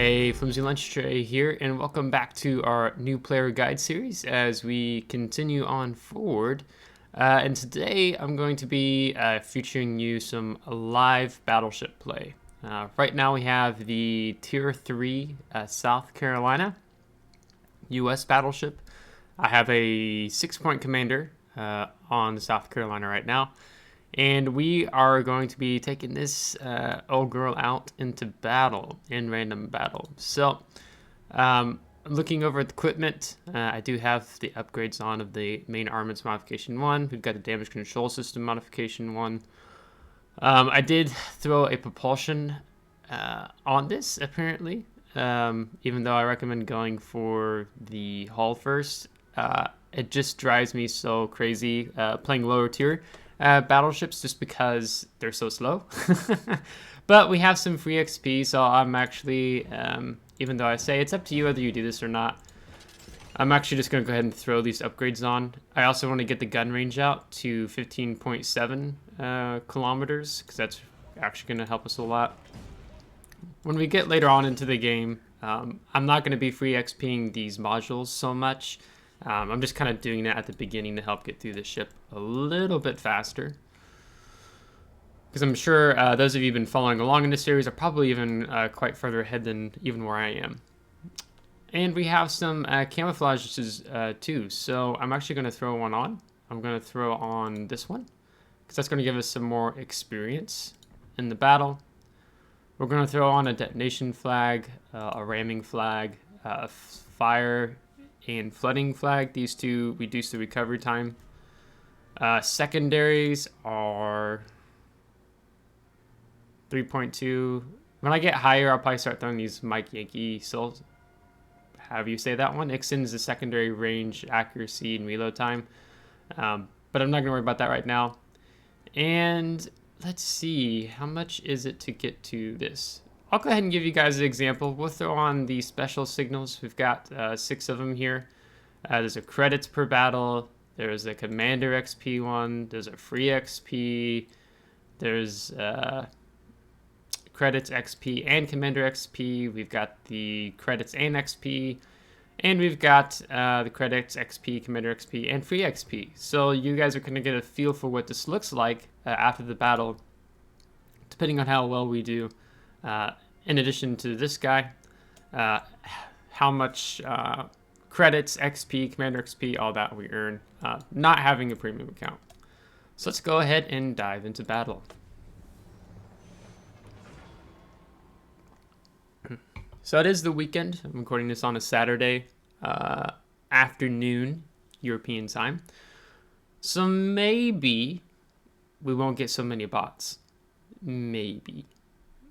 Hey, FlimsyLunchTray here, and welcome back to our new player guide series as we continue on forward. And today I'm going to be featuring you some live Battleship play. Right now we have the Tier 3 South Carolina U.S. Battleship. I have a 6-point commander on the South Carolina right now. And we are going to be taking this old girl out into battle, in random battle. So, looking over at the equipment, I do have the upgrades on of the main armaments modification 1. We've got the damage control system modification 1. I did throw a propulsion on this, apparently, even though I recommend going for the hull first. It just drives me so crazy playing lower tier battleships just because they're so slow. But we have some free XP, so I'm actually, even though I say it's up to you whether you do this or not, I'm actually just going to go ahead and throw these upgrades on. I also want to get the gun range out to 15.7 kilometers, because that's actually going to help us a lot. When we get later on into the game, I'm not going to be free XPing these modules so much. I'm just kind of doing that at the beginning to help get through the ship a little bit faster. Because I'm sure those of you who've been following along in this series are probably even quite further ahead than even where I am. And we have some camouflages too, so I'm actually going to throw one on. I'm going to throw on this one, because that's going to give us some more experience in the battle. We're going to throw on a detonation flag, a ramming flag, a fire and flooding flag. These two reduce the recovery time. Secondaries are 3.2. When I get higher, I'll probably start throwing these Mike Yankee souls. Have you say that one? Extends the secondary range, accuracy, and reload time. But I'm not going to worry about that right now. And let's see, how much is it to get to this? I'll go ahead and give you guys an example. We'll throw on the special signals. We've got 6 of them here. There's a credits per battle. There's a commander XP one. There's a free XP. There's credits XP and commander XP. We've got the credits and XP. And we've got the credits XP, commander XP, and free XP. So you guys are going to get a feel for what this looks like after the battle, depending on how well we do. In addition to this guy, how much credits, XP, commander XP, all that we earn, not having a premium account. So let's go ahead and dive into battle. So it is the weekend. I'm recording this on a Saturday afternoon, European time. So maybe we won't get so many bots. Maybe.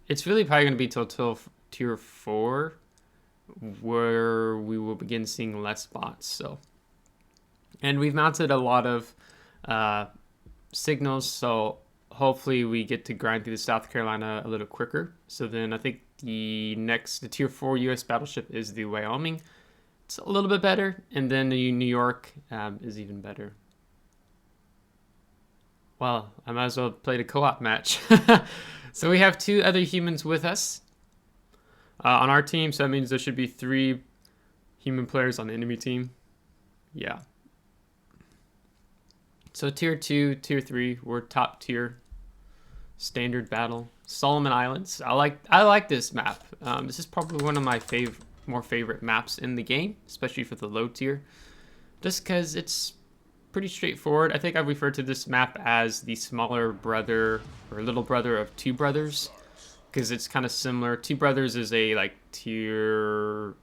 It's really probably going to be till tier 4 where we will begin seeing less bots. So, and we've mounted a lot of signals, so hopefully we get to grind through the South Carolina a little quicker. So then I think the tier 4 US battleship is the Wyoming. It's a little bit better, and then the New York is even better. Well, I might as well play the co-op match. So we have 2 other humans with us on our team, so that means there should be 3 human players on the enemy team. Yeah. So tier 2, tier 3, we're top tier. Standard battle. Solomon Islands. I like this map. This is probably one of my more favorite maps in the game, especially for the low tier, just because it's pretty straightforward. I think I've referred to this map as the smaller brother or little brother of Two Brothers, because it's kind of similar. Two Brothers is a like tier,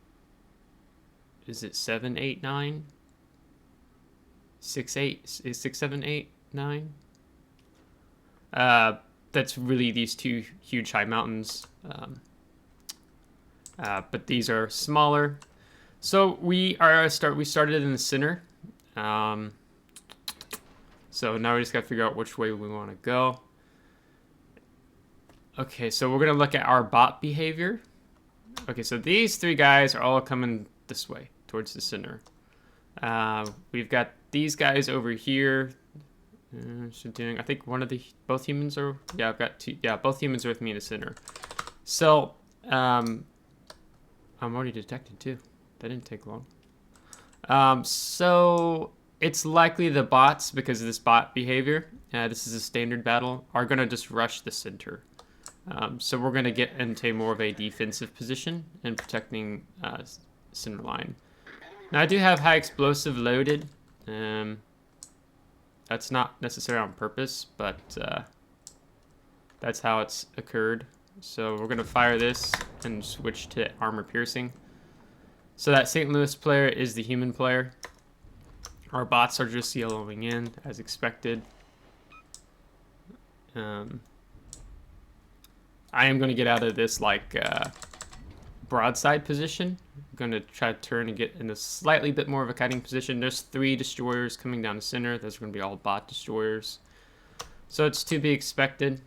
is it 7, 8, 9? 6, 8, 6, 7, 8, 9? That's really these 2 huge high mountains. But these are smaller. So we started in the center. So now we just got to figure out which way we want to go. Okay, so we're going to look at our bot behavior. Okay, so these 3 guys are all coming this way, towards the center. We've got these guys over here. I think both humans are, yeah, I've got 2, yeah, both humans are with me in the center. So, I'm already detected too. That didn't take long. So it's likely the bots, because of this bot behavior, this is a standard battle, are going to just rush the center. So we're going to get into more of a defensive position and protecting center line. Now I do have high explosive loaded. That's not necessarily on purpose, but that's how it's occurred. So we're going to fire this and switch to armor piercing. So that St. Louis player is the human player. Our bots are just yellowing in as expected. I am going to get out of this like broadside position. I'm going to try to turn and get in a slightly bit more of a kiting position. There's 3 destroyers coming down the center. Those are going to be all bot destroyers. So it's to be expected.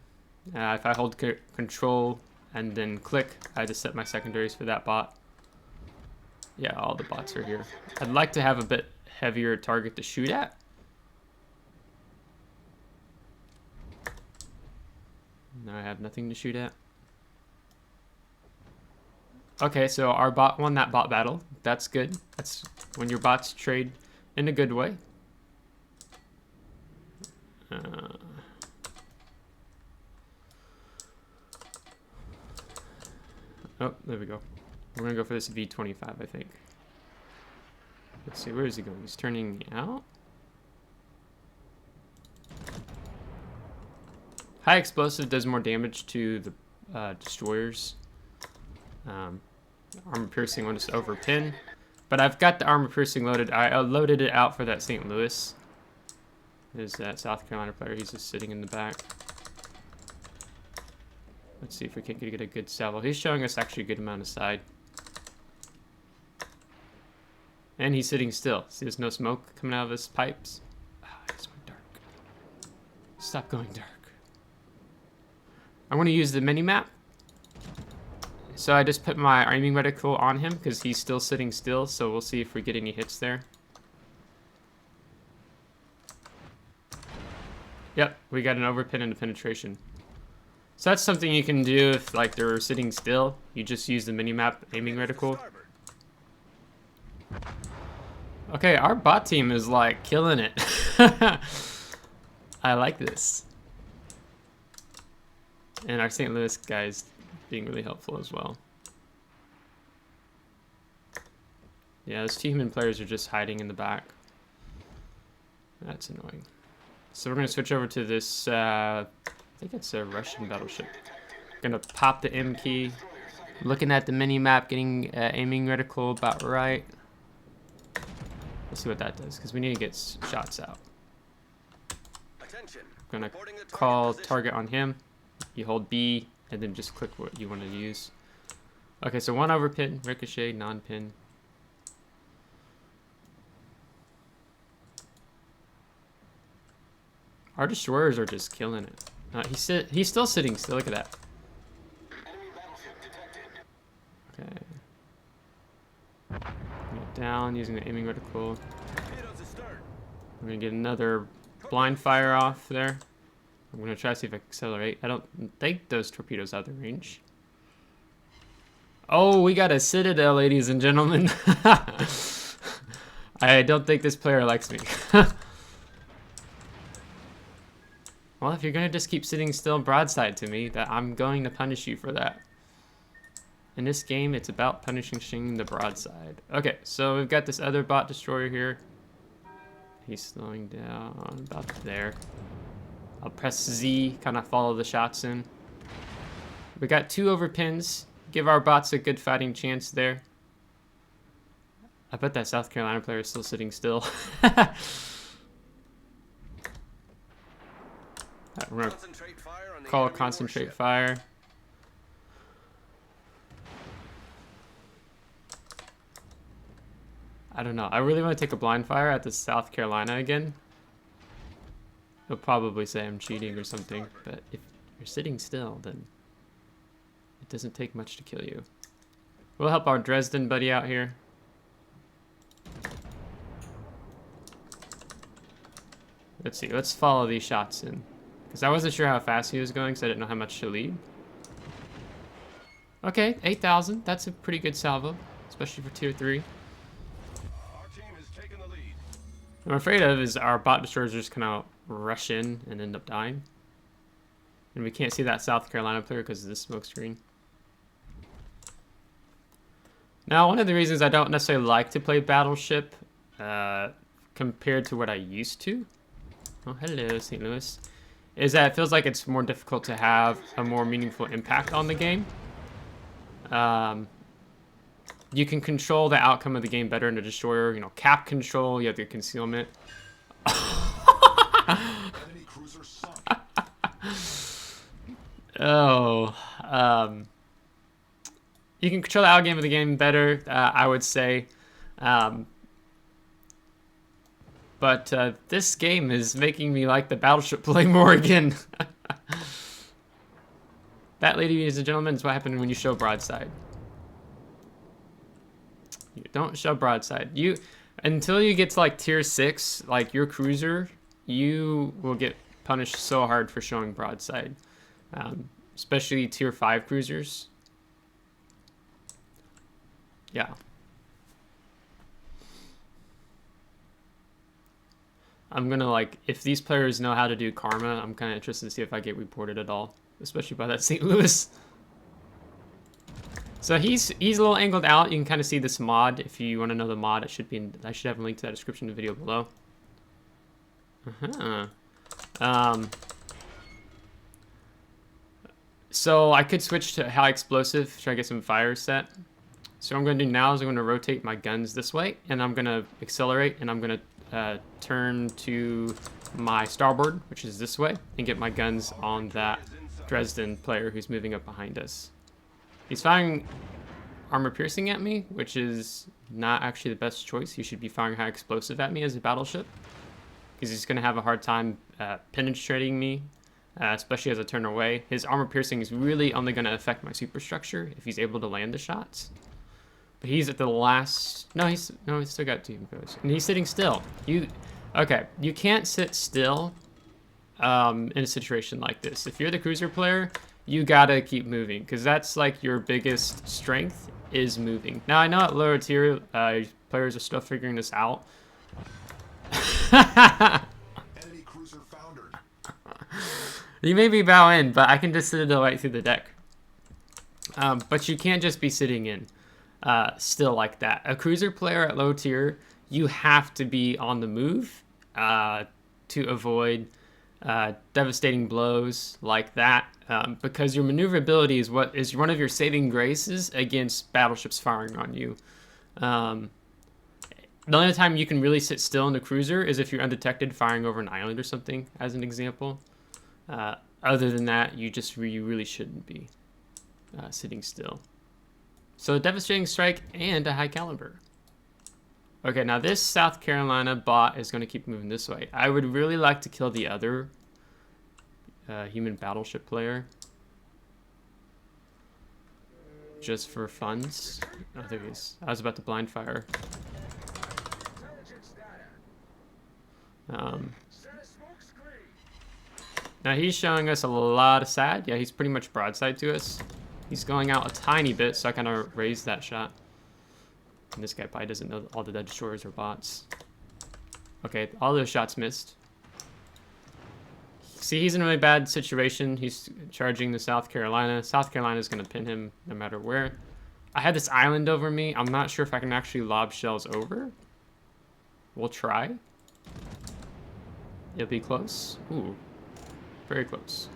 If I hold control and then click, I just set my secondaries for that bot. Yeah, all the bots are here. I'd like to have a bit heavier target to shoot at. Now I have nothing to shoot at. Okay, so our bot won that bot battle. That's good. That's when your bots trade in a good way. Oh, there we go. We're gonna go for this V25, I think. Let's see, where is he going? He's turning out. High explosive does more damage to the destroyers. Armor piercing will just overpin. But I've got the armor piercing loaded. I loaded it out for that St. Louis. There's that South Carolina player. He's just sitting in the back. Let's see if we can get a good salvo. He's showing us actually a good amount of side. And he's sitting still. See, there's no smoke coming out of his pipes. Ah, it's going dark. Stop going dark. I want to use the mini-map. So I just put my aiming reticle on him because he's still sitting still. So we'll see if we get any hits there. Yep, we got an overpin and a penetration. So that's something you can do if like they're sitting still. You just use the mini-map aiming reticle. Okay, our bot team is like killing it. I like this. And our St. Louis guys being really helpful as well. Yeah, those 2 human players are just hiding in the back. That's annoying. So we're going to switch over to this, I think it's a Russian battleship. Going to pop the M key. Looking at the mini-map, getting aiming reticle about right. Let's see what that does, because we need to get shots out. I'm going to call target on him. You hold B, and then just click what you want to use. Okay, so 1 overpin, ricochet, non-pin. Our destroyers are just killing it. He's still sitting still. Look at that. Okay. Get down using the aiming reticle. We're gonna get another blind fire off there. I'm gonna try to see if I can accelerate. I don't think those torpedoes out of the range. Oh, we got a Citadel, ladies and gentlemen. I don't think this player likes me. Well, if you're gonna just keep sitting still broadside to me, that I'm going to punish you for that. In this game, it's about punishing the broadside. Okay, so we've got this other bot destroyer here. He's slowing down about there. I'll press Z, kind of follow the shots in. We got 2 overpins. Give our bots a good fighting chance there. I bet that South Carolina player is still sitting still. We're gonna call a concentrate fire. I don't know. I really want to take a blind fire at the South Carolina again. He'll probably say I'm cheating or something, but if you're sitting still, then it doesn't take much to kill you. We'll help our Dresden buddy out here. Let's see. Let's follow these shots in. Because I wasn't sure how fast he was going, so I didn't know how much to lead. Okay, 8,000. That's a pretty good salvo, especially for tier 3. Our team is taking the lead. What I'm afraid of is our bot destroyers just kind of rush in and end up dying. And we can't see that South Carolina player because of this smoke screen. Now, one of the reasons I don't necessarily like to play Battleship compared to what I used to, oh, hello, St. Louis, is that it feels like it's more difficult to have a more meaningful impact on the game. You can control the outcome of the game better in a destroyer. You know, cap control, you have the concealment. Enemy cruiser sunk. Oh, you can control the out game of the game better, I would say. But this game is making me like the Battleship play more again. That, ladies and gentlemen, is what happened when you show broadside. You don't show broadside. Until you get to like tier 6, like your cruiser, you will get punished so hard for showing broadside. Especially tier 5 cruisers. Yeah. I'm gonna, like, if these players know how to do karma, I'm kind of interested to see if I get reported at all, especially by that St. Louis. So he's a little angled out. You can kind of see this mod. If you want to know the mod, I should have a link to that description in the video below. So I could switch to high explosive, try to get some fire set. So what I'm going to do now is I'm going to rotate my guns this way, and I'm going to accelerate, and I'm going to turn to my starboard, which is this way, and get my guns on that Dresden player who's moving up behind us. He's firing armor piercing at me, which is not actually the best choice. He should be firing high explosive at me as a battleship, because he's going to have a hard time penetrating me, especially as I turn away. His armor piercing is really only going to affect my superstructure if he's able to land the shots. But he's at the last... he's still got 2 goes. And he's sitting still. Okay, you can't sit still in a situation like this. If you're the cruiser player, you gotta keep moving, because that's like your biggest strength is moving. Now, I know at lower tier, players are still figuring this out. Enemy cruiser foundered. You may be bow in, but I can just sit right through the deck. But you can't just be sitting in still like that. A cruiser player at low tier, you have to be on the move to avoid devastating blows like that, because your maneuverability is one of your saving graces against battleships firing on you. The only time you can really sit still in the cruiser is if you're undetected firing over an island or something, as an example. Other than that, you really shouldn't be sitting still. So a devastating strike and a high caliber. Okay, now this South Carolina bot is going to keep moving this way. I would really like to kill the other human battleship player, just for funds. Oh, there he is. I was about to blind fire. Now he's showing us a lot of SAD. Yeah, he's pretty much broadside to us. He's going out a tiny bit, so I kind of raised that shot. And this guy probably doesn't know all the dead destroyers are bots. Okay, all those shots missed. See, he's in a really bad situation. He's charging the South Carolina. South Carolina's going to pin him no matter where. I had this island over me. I'm not sure if I can actually lob shells over. We'll try. It'll be close. Ooh, very close.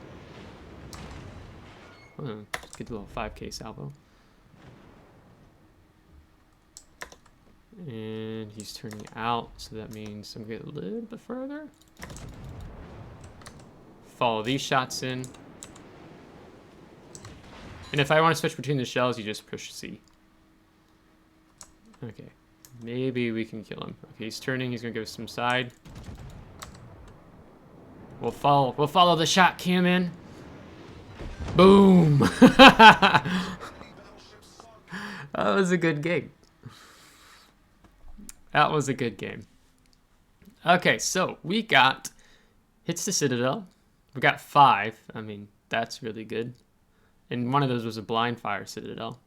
Let's get a little 5K salvo. And he's turning out, so that means I'm going to get a little bit further. Follow these shots in. And if I want to switch between the shells, you just push C. Okay, maybe we can kill him. Okay, he's turning, he's going to give us some side. We'll follow the shot cam in. Boom! That was a good game. That was a good game. Okay, so we got hits to Citadel. We got 5. I mean, that's really good. and one of those was a blind fire citadel.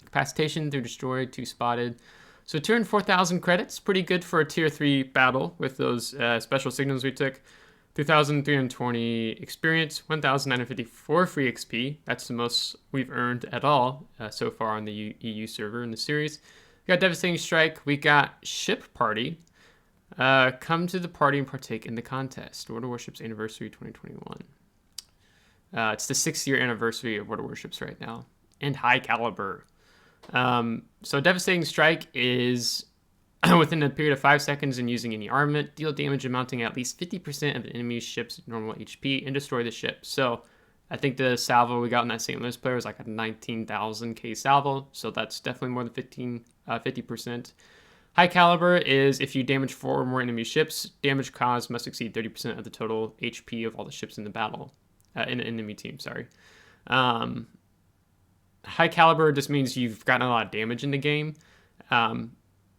Capacitation, 3 destroyed, 2 spotted. So turn 4,000 credits, pretty good for a tier 3 battle with those special signals we took. 2,320 experience, 1,954 free XP. That's the most we've earned at all so far on the EU server in the series. We got Devastating Strike. We got Ship Party. Come to the party and partake in the contest. World of Warships Anniversary 2021. It's the 6th year anniversary of World of Warships right now. And High Caliber. So Devastating Strike is within a period of 5 seconds and using any armament, deal damage amounting at least 50% of the enemy's ship's normal HP and destroy the ship. So I think the salvo we got in that St. Louis player was like a 19,000k salvo. So that's definitely more than 50%. High Caliber is if you damage 4 or more enemy ships, damage caused must exceed 30% of the total HP of all the ships in the battle, in the enemy team, sorry. High Caliber just means you've gotten a lot of damage in the game.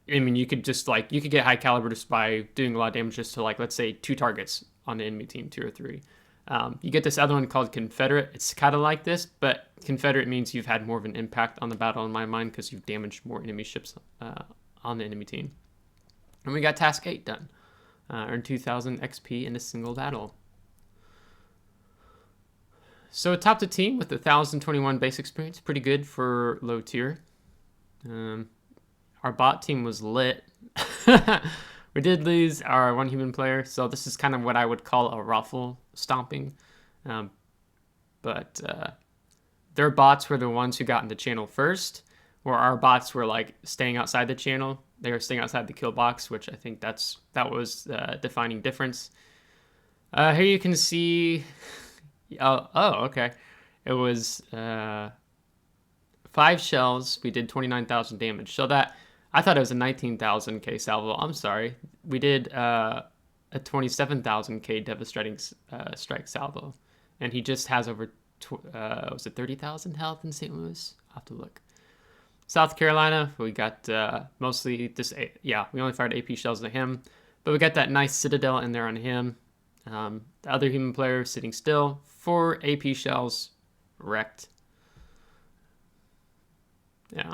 I mean, you could get High Caliber just by doing a lot of damage just to, like, let's say 2 targets on the enemy team, 2 or 3. You get this other one called Confederate. It's kind of like this, but Confederate means you've had more of an impact on the battle in my mind because you've damaged more enemy ships on the enemy team. And we got Task 8 done. Earned 2,000 XP in a single battle. So top the team with 1,021 base experience. Pretty good for low tier. Our bot team was lit. We did lose our 1 human player, so this is kind of what I would call a ruffle stomping. But their bots were the ones who got in the channel first, where our bots were like staying outside the channel. They were staying outside the kill box, which I think that was the defining difference. Here you can see... Oh, okay. It was 5 shells. We did 29,000 damage. So that... I thought it was a 19,000k salvo. I'm sorry. We did a 27,000k devastating strike salvo. And he just has over, was it 30,000 health in St. Louis? I'll have to look. South Carolina, we got mostly this, we only fired AP shells at him. But we got that nice citadel in there on him. The other human player sitting still. 4 AP shells wrecked. Yeah.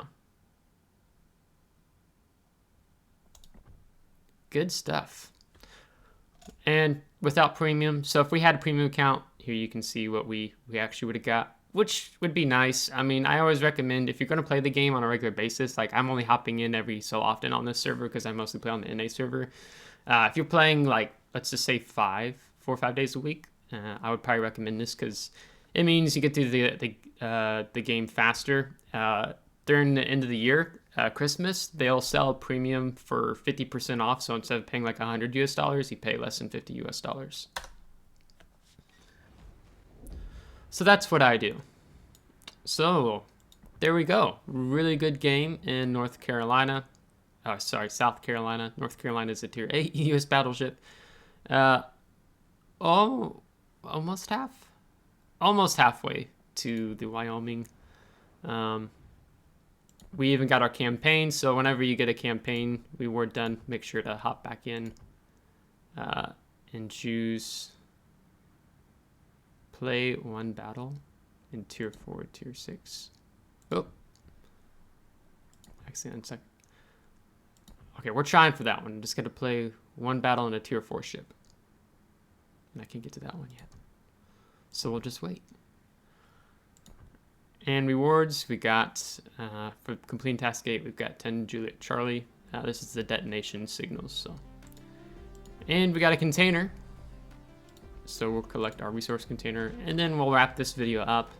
Good stuff. And without premium, so if we had a premium account, here you can see what we actually would have got, which would be nice. I mean, I always recommend if you're going to play the game on a regular basis, like I'm only hopping in every so often on this server because I mostly play on the NA server. If you're playing like, let's just say 4 or 5 days a week, I would probably recommend this because it means you get through the game faster. During the end of the year, Christmas, they'll sell premium for 50% off. So instead of paying like $100 you pay less than $50. So that's what I do. So there we go. Really good game in North Carolina. Oh, sorry, South Carolina. North Carolina is a tier 8 U.S. battleship. Almost halfway to the Wyoming. We even got our campaign, so whenever you get a campaign reward done, make sure to hop back in and choose play 1 battle in tier 4, tier 6. Oh, accident. Okay, we're trying for that one. I'm just gonna play 1 battle in a tier 4 ship, and I can't get to that one yet, so we'll just wait. And rewards, we got, for completing task 8, we've got 10 Juliet Charlie. This is the detonation signals, so. And we got a container. So we'll collect our resource container, and then we'll wrap this video up.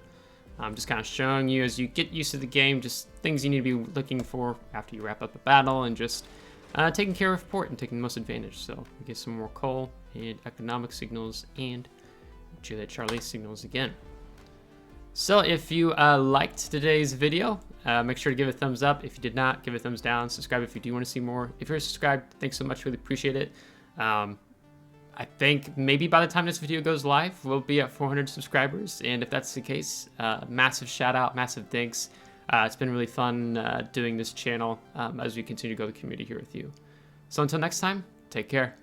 I'm just kind of showing you as you get used to the game, just things you need to be looking for after you wrap up a battle, and just taking care of port and taking the most advantage. So we get some more coal and economic signals and Juliet Charlie signals again. So if you liked today's video, make sure to give it a thumbs up. If you did not, give it a thumbs down. Subscribe if you do want to see more. If you're subscribed, thanks so much. Really appreciate it. I think maybe by the time this video goes live, we'll be at 400 subscribers. And if that's the case, massive shout out, massive thanks. It's been really fun doing this channel as we continue to grow the community here with you. So until next time, take care.